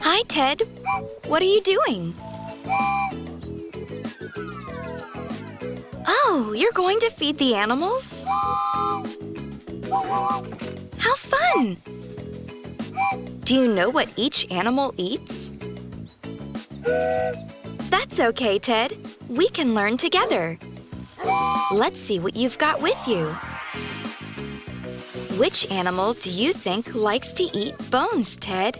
Hi, Ted. What are you doing? Oh, you're going to feed the animals? How fun! Do you know what each animal eats? That's okay, Ted. We can learn together. Let's see what you've got with you. Which animal do you think likes to eat bones, Ted?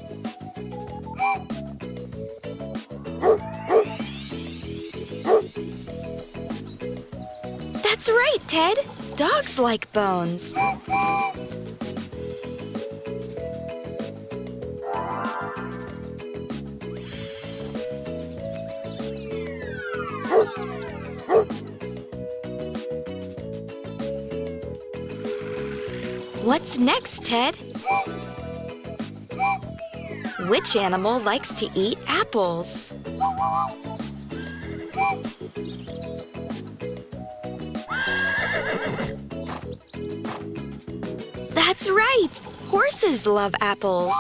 That's right, Ted. Dogs like bones. What's next, Ted? Which animal likes to eat apples? That's right! Horses love apples.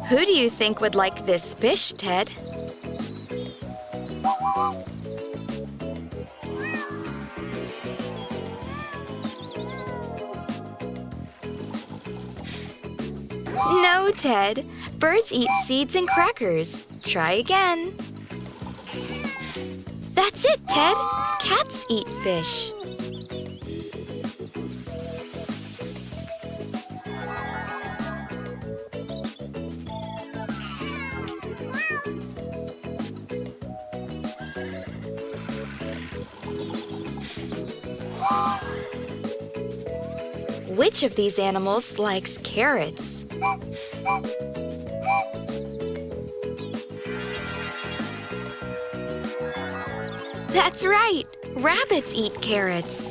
Who do you think would like this fish, Ted? No, Ted. Birds eat seeds and crackers. Try again. That's it, Ted. Cats eat fish. Which of these animals likes carrots? That's right! Rabbits eat carrots.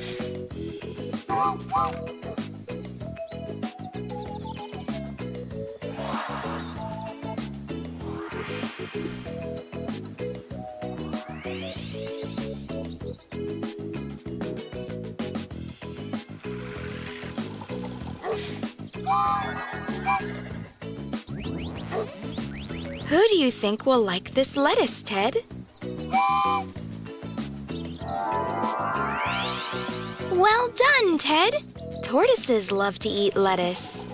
Who do you think will like this lettuce, Ted? Well done, Ted! Tortoises love to eat lettuce.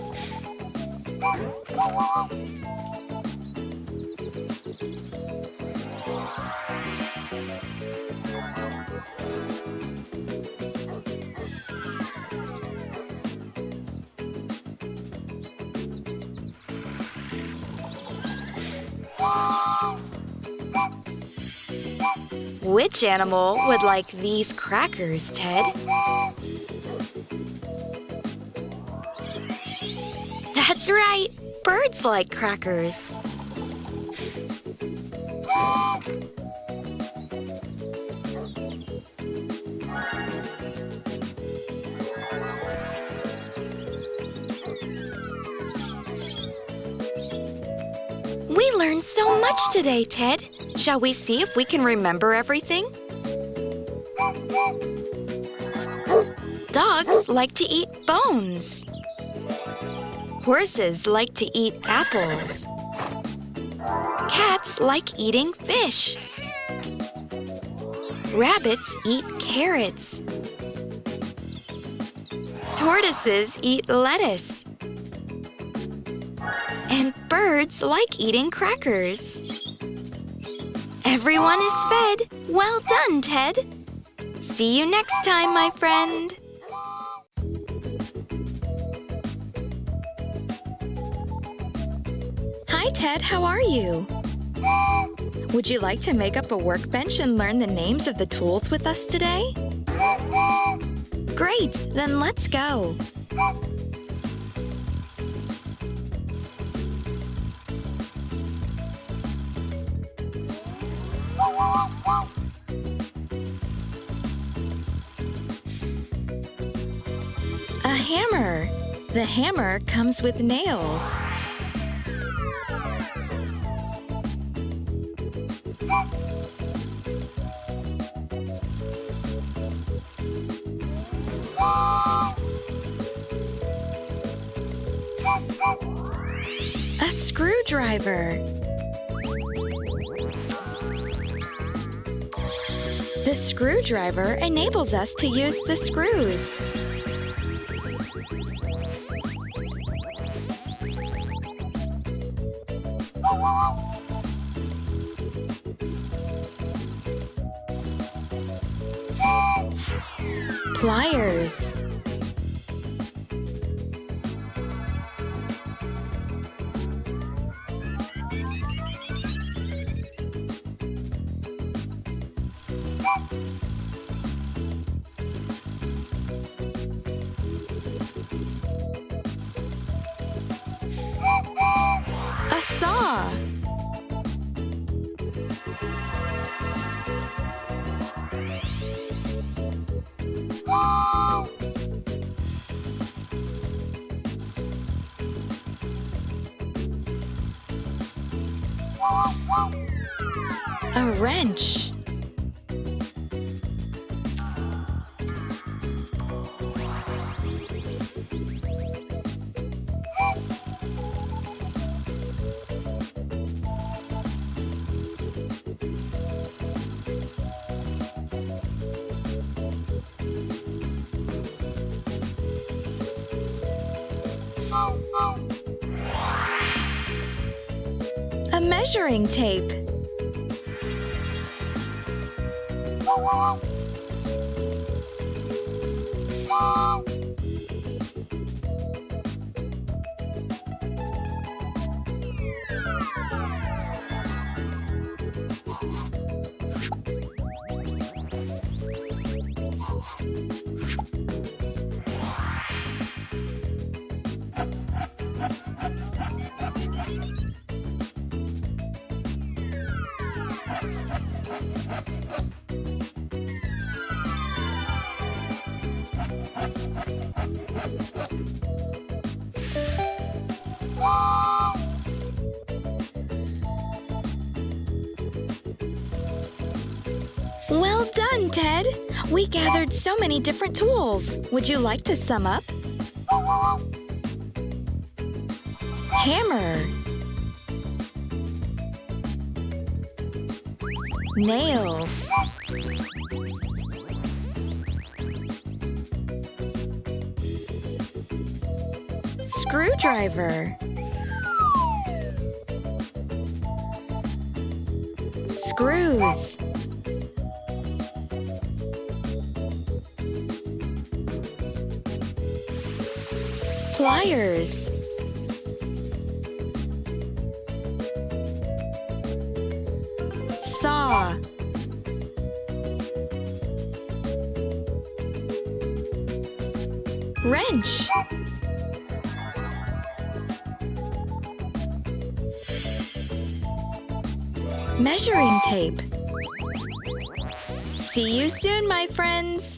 Which animal would like these crackers, Ted? That's right! Birds like crackers. We learned so much today, Ted. Shall we see if we can remember everything? Dogs like to eat bones. Horses like to eat apples. Cats like eating fish. Rabbits eat carrots. Tortoises eat lettuce. And birds like eating crackers. Everyone is fed. Well done, Ted. See you next time, my friend. Hi, Ted. How are you? Would you like to make up a workbench and learn the names of the tools with us today? Great. Then let's go. A hammer. The hammer comes with nails. A screwdriver. The screwdriver enables us to use the screws. Pliers. A saw. A wrench. A measuring tape. Well done, Ted! We gathered so many different tools. Would you like to sum up? Hammer. Nails. Screwdriver. Screws. Pliers. Saw. Wrench. Measuring tape. See you soon, my friends!